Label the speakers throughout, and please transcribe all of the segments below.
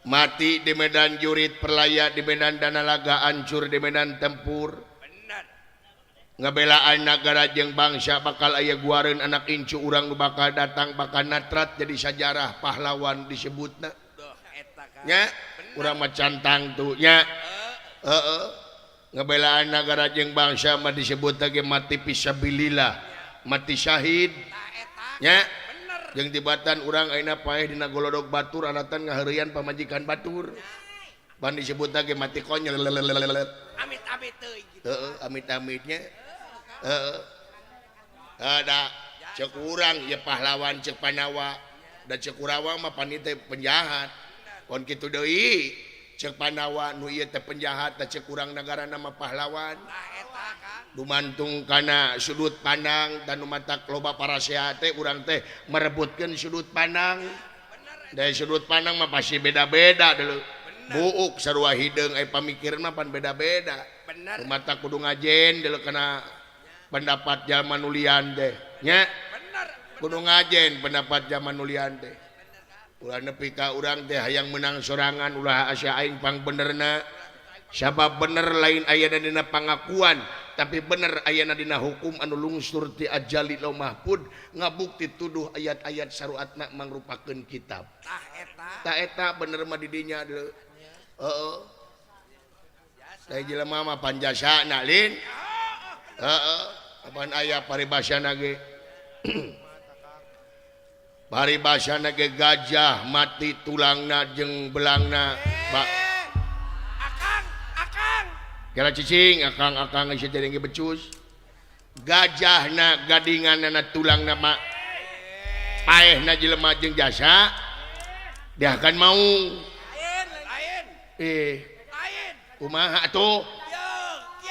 Speaker 1: mati di medan jurid perlaya, di medan danalaga hancur, di medan tempur. Ngabelaan negara jeung bangsa bakal aya guareun anak incu urang nu bakal datang bakal natrat jadi sajarah pahlawan disebutna. Nya urang mah cantang tuh nya. Heeh. Ngabelaan negara jeung bangsa mah disebut ge mati fisabilillah, mati syahid. Nya jeung tibatan urang ayeuna paeh dina golodog batur alatan ngaheureuyan pamajikan batur. Pan disebut ge mati konyol.
Speaker 2: Amit-amit teuing gitu.
Speaker 1: Heeh, amit-amitnya. Heeh. Ada cek urang ya pahlawan cek Panawa dan cek Kurawa mah pan teh penjahat. Kon kitu deui cek Panawa nu ieu teh penjahat da cek urang negara nama pahlawan.
Speaker 2: Nah eta kan.
Speaker 1: Dumantung kana sudut pandang dan matak loba para sehat teh urang teh merebutkeun sudut pandang. Dari sudut pandang mah pasti beda-beda dulu. Buuk sarua hideung aya pamikiran mah pan beda-beda.
Speaker 2: Bener.
Speaker 1: Matak kudu ngajen dulu kana pendapat zaman nulian teh. Nya
Speaker 2: Bener.
Speaker 1: kudu ngajen pendapat zaman nulian teh. Ulah nepi ka urang teh hayang menang sorangan ulah asa aing pang benerna. Sabab bener lain ayana dina pangakuan tapi bener ayana dina hukum anu lungsur ti ajali law mahfud ngabukti tuduh ayat-ayat saruatna mangrupakeun kitab.
Speaker 2: Tah
Speaker 1: Eta bener mah di dinya deuleu. Heeh. Da jelema mah panjasana lin. Heeh. Apaan aya paribasana ge? Paribasana ge gajah mati tulangna jeung belangna. Kira cicing akang geus teh ge becus. Gajahna gadinganna tulangna mah paehna jelema jeung jasa dia akan mau
Speaker 2: lain.
Speaker 1: kumaha atuh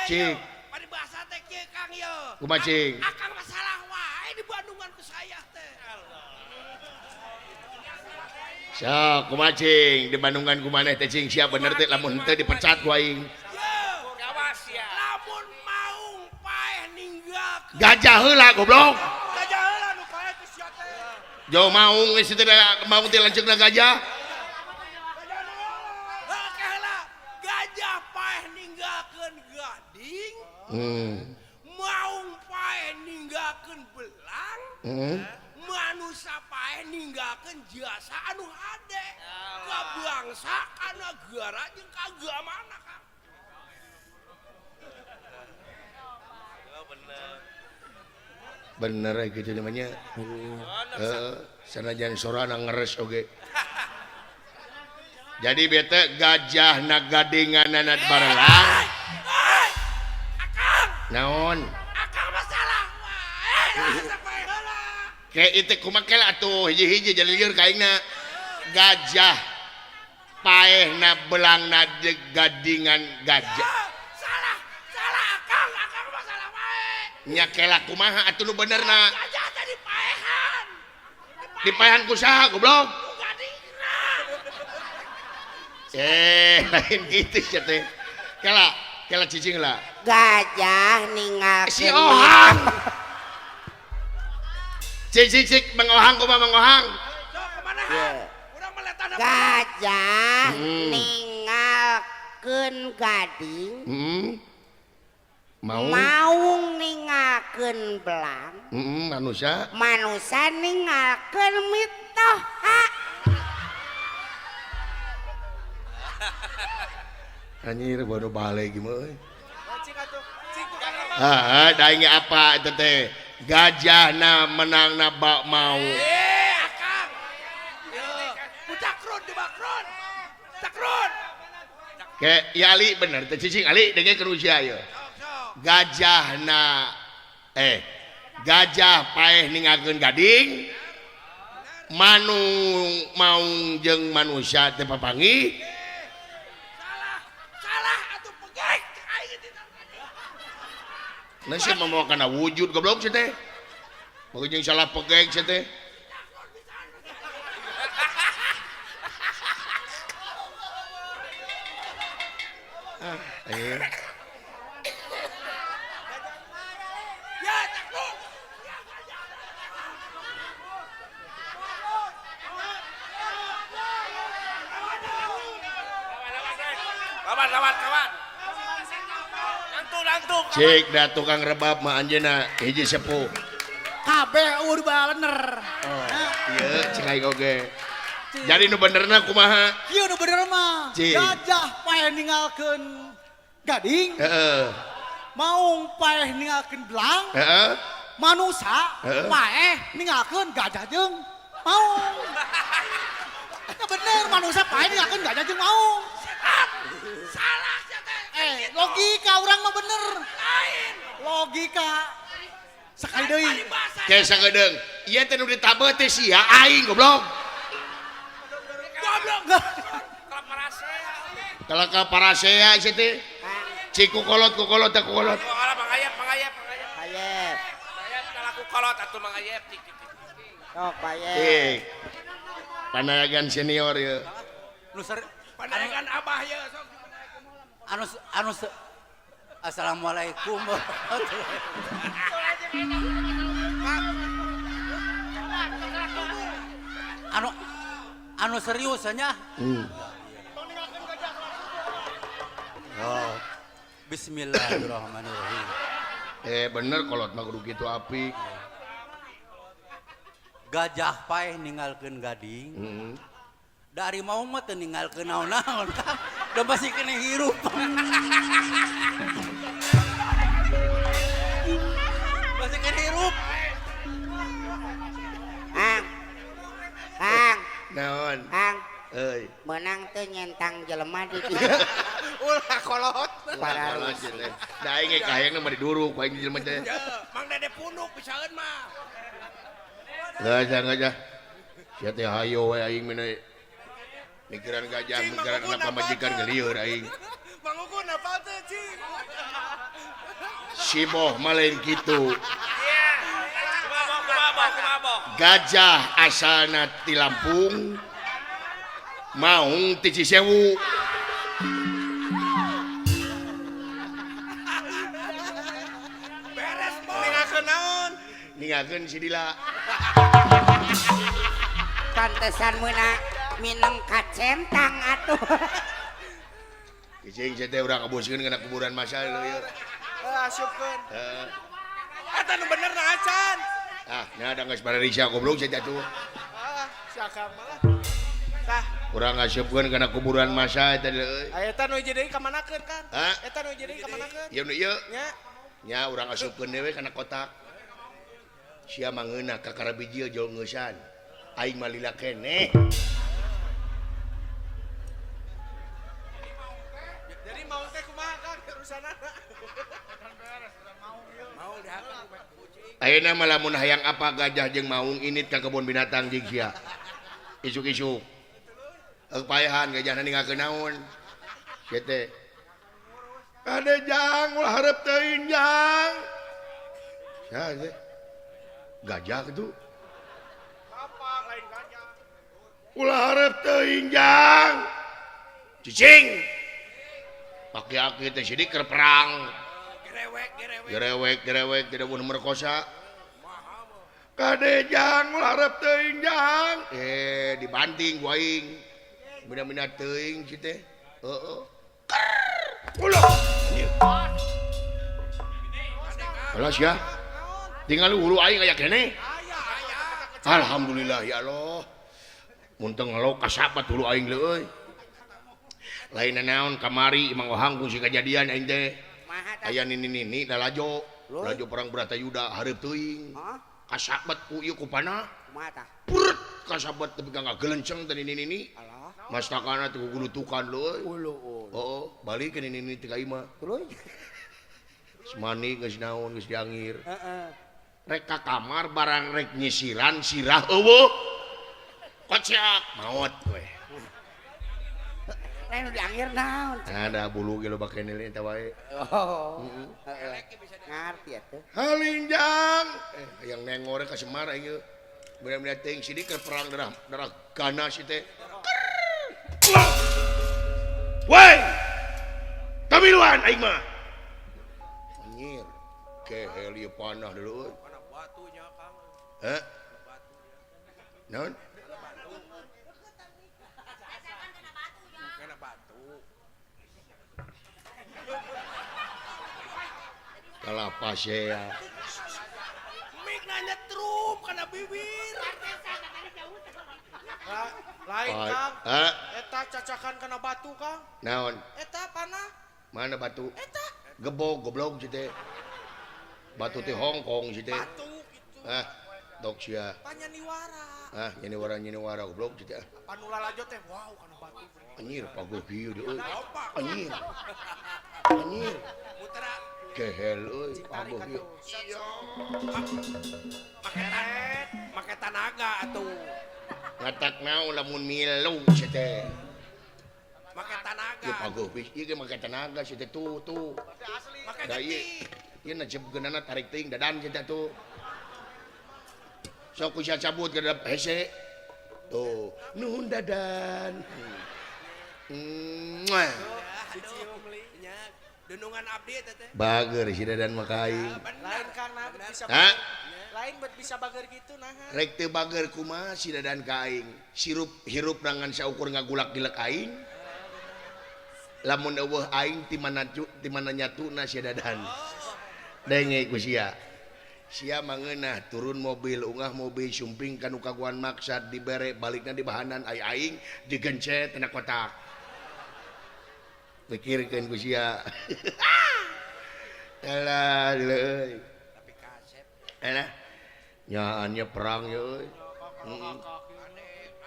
Speaker 1: cik
Speaker 2: Paribasa teh kieu Kang yo.
Speaker 1: kumaha cing
Speaker 2: Akang masalah wae di Bandungan ku saya teh.
Speaker 1: sok kumaha cing di Bandungan kumaneh teh cing sia bener teh lamun henteu dipecat ku aing.
Speaker 2: Gawas ya. Lamun maung paeh ninggalkeun.
Speaker 1: Gajah heula goblok.
Speaker 2: Gajah heula nu paeh teh sia teh.
Speaker 1: Jauh maung geus teh maung teh lanceukna gajah.
Speaker 2: Gajah paeh ninggalkeun gading. Maung paeh ninggalkeun belang. Manusia paeh ninggalkeun jasa anu hade. Ka bangsa ka negara jeung ka agamana Kang.
Speaker 1: Bener gitu namanya. Sanajan sorana ngeres oge. Jadi bete gajah nagadinganana barelang.
Speaker 2: Akang.
Speaker 1: Naon?
Speaker 2: Akang masalah wae. Sampai heula.
Speaker 1: Kayak itu kumakel atuh hiji-hiji jalileur ka aingna. Gajah paehna belangna gadingan gajah.
Speaker 2: Salah Akang masalah wae.
Speaker 1: Nya kela kumaha atuh nu benerna?
Speaker 2: Gajah teh dipaehan.
Speaker 1: Dipaehan ku saha goblok?
Speaker 2: Gadingna.
Speaker 1: Lain gitu sia teh. Kela cicing lah.
Speaker 3: Gajah ninggalkeun
Speaker 1: Si Ohang. Cik mengohang kumaha mengohang?
Speaker 2: Sok kemana? Urang meletan
Speaker 3: gajah ninggalkeun gading maung ninggalkeun belang manusia ninggalkeun mitoha.
Speaker 1: Anjir baru balik gimana? Daing apa itu teh? Gajahna menangna bak mau.
Speaker 2: Akang. Cakrun di bakrun. Cakrun.
Speaker 1: Kayak ya Ali bener teh cicing Ali dengekeun usia ieu. Gajahna gajah paeh ninggalkeun gading. Maung jeung manusia teh papanggih. Nasi mau kana wujud goblok sih teh. Mau jeung salah pegeg sih teh.
Speaker 2: Ya takut. Kawan. Nangtu.
Speaker 1: Cik da tukang rebab mah anjeunna hiji sepuh.
Speaker 4: Kabeh bener.
Speaker 1: Ieu cing aing oge. Jadi nu benerna kumaha?
Speaker 4: Ieu nu bener mah.
Speaker 1: Cing.
Speaker 4: Gajah paeh ninggalkeun gading,
Speaker 1: Heeh.
Speaker 4: maung paeh ninggalkeun belang,
Speaker 1: Heeh.
Speaker 4: manusa
Speaker 1: Heeh.
Speaker 4: paeh ninggalkeun gajah jeung maung. Ya bener, manusia paeh ninggalkeun gajah jeung maung.
Speaker 2: Salah teh.
Speaker 4: Logika urang mah bener. Logika. Sekali deui.
Speaker 1: Kayak sagedeung. Ieu teh nu ditabeu teh sia aing goblok.
Speaker 2: Goblok.
Speaker 1: Kalau ka parasea ieu teh. Cik kukolot teh kukolot.
Speaker 2: Mangayep.
Speaker 3: Payep.
Speaker 2: Mangayep kalau kukolot atuh mangayep. Tik.
Speaker 3: Sok payep.
Speaker 1: Panayagan senior ya.
Speaker 2: Pandangan abah ya sok.
Speaker 4: Assalamualaikum anu serius nya. Bismillahirrahmanirrahim.
Speaker 1: Bener kolot mah kudu kitu apik.
Speaker 4: Gajah paeh ninggalkeun gading. Dari mau mah teu ninggalkeun naon-naon Kang. Da masih kena hirup. Masih kena hirup.
Speaker 3: Kang.
Speaker 1: Naon?
Speaker 3: Kang.
Speaker 1: Euy.
Speaker 3: Menang teh nyentang jelema di dieu.
Speaker 2: Ulah kolot.
Speaker 1: Kolot teh. Da aing ge kahayang mah diduruk ku aing jelema teh.
Speaker 2: Mang Dede punduk pisaeun mah.
Speaker 1: Gajah. Sia teh hayo we aing mah mikiran gajah, mikiran anak pamajikan ngelieur aing.
Speaker 2: Mangukun apa teh, Cing?
Speaker 1: Siboh mah lain kitu.
Speaker 2: Iya. Kumaha.
Speaker 1: Gajah asalna ti Lampung. Maung ti Cisewu.
Speaker 2: Beres, Bos. Ningakeun naon?
Speaker 1: Ningakeun si Dila.
Speaker 3: Pantesan meuna minum kacentang atuh.
Speaker 1: Cing saya teh urang kaboskeun kana kuburan masal ieu.
Speaker 2: Asupkeun. Eta nu bener na acan.
Speaker 1: Nya ada geus parariksa goblok saya atuh.
Speaker 2: Siakam mah. Tah,
Speaker 1: Urang ngasupkeun kana kuburan masa eta deui.
Speaker 2: eta nu hiji deui ka manakeun kan?
Speaker 1: Hah?
Speaker 2: Eta nu hiji deui ka manakeun?
Speaker 1: Ieu nu ieu.
Speaker 2: Nya.
Speaker 1: Nya urang ngasupkeun dewe kana kotak. Sia mangeuna ka karabiji jol ngeusan. Aing mah lila keneh.
Speaker 2: Jadi mau teh kumaha kan urusanana? Mau dihakeun kucing.
Speaker 1: Ayeuna mah lamun hayang apa gajah jeung maung init ka kebun binatang jeung sia. Isuk-isuk. Payahan gajahna ninggalkeun naon? Sia teh. Ade jang ulah hareup teuing jang. Sia teh. Gajah kitu.
Speaker 2: Apa lain gajah?
Speaker 1: Ulah hareup teuing jang. Cicing. Aki-aki teh sidik keur perang. Gerewek tidak mau merkosa. Kade jang ulah hareup teuing jang. Dibanting ku aing. Mina-mina teuing kitu teh. Heeh. Ulah. Alas ya. Tinggal hulu aing aya keneh. Alhamdulillah ya Allah. Mun teu ngelau kasabat hulu aing leuh euy. Lain naon kamari Imang Ohang kungsi kejadian aing teh. Aya nini da lajo perang Bratayuda hareup teuing. Kasabat ku ieu ku panah.
Speaker 3: Kumaha tah?
Speaker 1: Purut kasabat tapi ngagelenceng teh nini. Mastakana teh gulutukan leuy. Heeh, balik ke nini teh ka imah.
Speaker 3: Tuluy.
Speaker 1: Semani geus naon geus diangir. Rek ka kamar barang rek nyisiran sirah eueuh. Kocak maot we.
Speaker 3: Lain diangir naon?
Speaker 1: Ada bulu ge loba keneh eta wae.
Speaker 3: Oh. Ngarti atuh.
Speaker 1: Halinjang. Yang nengore ka Semar aing ieu. Bener-bener teuing sidik keur perang darah ganas teh. Woi. Kamiluan aing mah. Anjir. Kehel ieu panah deuleu euy.
Speaker 2: Panah batu nya, Kang.
Speaker 1: Heh. Naon?
Speaker 2: Kena batu.
Speaker 1: kalah pasea.
Speaker 2: Mik nanya trum kana bibir. Lain Kang. Eta cacakan kena batu Kang.
Speaker 1: Naon?
Speaker 2: Eta panah.
Speaker 1: Mana batu?
Speaker 2: Eta
Speaker 1: Gebog goblok si teh. Batu teh Hongkong si teh.
Speaker 2: batu gitu.
Speaker 1: Dok sia.
Speaker 2: Panyaniwara.
Speaker 1: Nyeni wara goblok si teh.
Speaker 2: Panula lanjut teh wow kana batu.
Speaker 1: Anjir pagoh kieu deui euy.
Speaker 2: Opak.
Speaker 1: Anjir.
Speaker 2: Putra.
Speaker 1: Gehel euy pagoh kieu.
Speaker 2: Iya. Make tanaga atuh.
Speaker 1: Ngatak naon lamun milu si teh.
Speaker 2: Make tanaga.
Speaker 1: Ieu pagoh pis ieu ge make tenaga si teh tuh.
Speaker 2: Make
Speaker 1: Da ieu.
Speaker 2: geti.
Speaker 1: Ieu najebkeunana tarik teuing dadan si teh tuh. Sok kusia cabut ke dalam hese. Tuh, nuhun dadan. Mwah.
Speaker 2: Dicium nya. Dunungan abdi eta teh.
Speaker 1: Bager si dadan makaing.
Speaker 2: Lain Kang nah bisa.
Speaker 1: Hah?
Speaker 2: Lain bet bisa bager gitu nah.
Speaker 1: Rek teu bager kumaha si dadan kaing. Sirup hirup nangan saukur ngagulak dilek aing. Lamun eueuh aing ti mana nyatuna si dadan. Denge ku sia. Sia mangeunah turun mobil ungah mobil sumping kanu kaguan maksad dibere balikna di bahanan aing digencet tina kotak. Pikirkeun ku sia. Alah euy.
Speaker 2: Tapi kasep.
Speaker 1: Alah. Nyaannya perang ya euy. Heeh.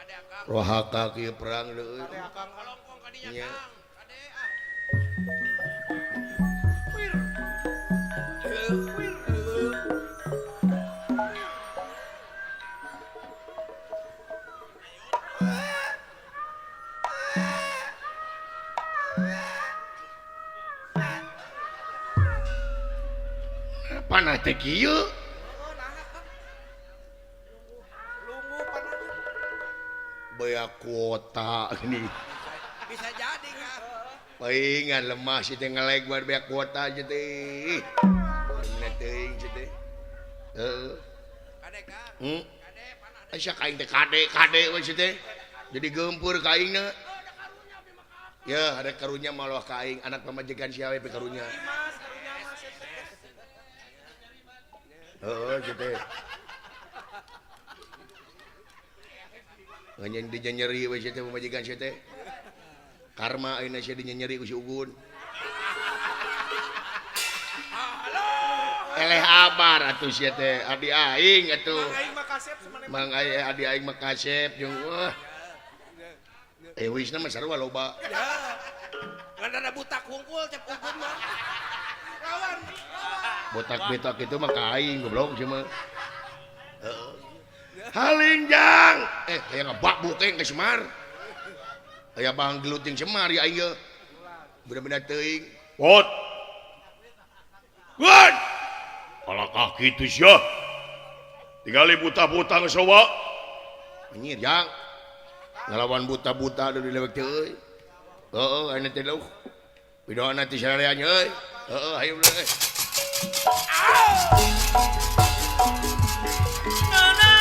Speaker 2: Ade Kang.
Speaker 1: Rohaka kieu perang euy.
Speaker 2: Ade Kang kolongkong kadinya
Speaker 1: Nya.
Speaker 2: Kang. Ade
Speaker 1: Panah teh kieu.
Speaker 2: Oh, nah Kang. Lungu panah.
Speaker 1: Baya kuota ini.
Speaker 2: Bisa jadi Kang.
Speaker 1: Paingan lemah si teh ngeleg buat baya kuota aja teh. Bener teuing si teh. Heeh.
Speaker 2: Kade Kang.
Speaker 1: Hmm.
Speaker 2: Kade panah.
Speaker 1: Asa kaing teh kade we si teh. Jadi gempur kaingna. Ya, ada karunya malah kaing anak pamajikan sia we karunya.
Speaker 2: Mas, karunya Mas.
Speaker 1: Heeh, si teh. Nganyen dinyeri we si teh pamajikan si teh. Karma ayeuna sia dinyeri ku si Ugun. Eleh abar atuh sia teh, adi aing atuh.
Speaker 2: Mang aing mah kasep semane.
Speaker 1: Mang adi aing mah kasep jeung wah. Wisna mah sarua loba.
Speaker 2: Ya. Ngan ada butak hungkul cep Ugun mah. Kawan.
Speaker 1: Botak-betak itu mah ka aing goblok sia mah. Heeh. Halinjang. Aya ngebak bukeng ke Semar. Aya bang geluting Semar ya aing ge. Bener-bener teuing. What? What? Kalakah kitu sia. Tinggali buta-buta geus soba. Anjir, Jang. Ngelawan buta-buta do dilewek teh euy. Heeh, aya teh leuh. Pidoana ti sareanya euy. Heeh, hayu euy.
Speaker 2: Nana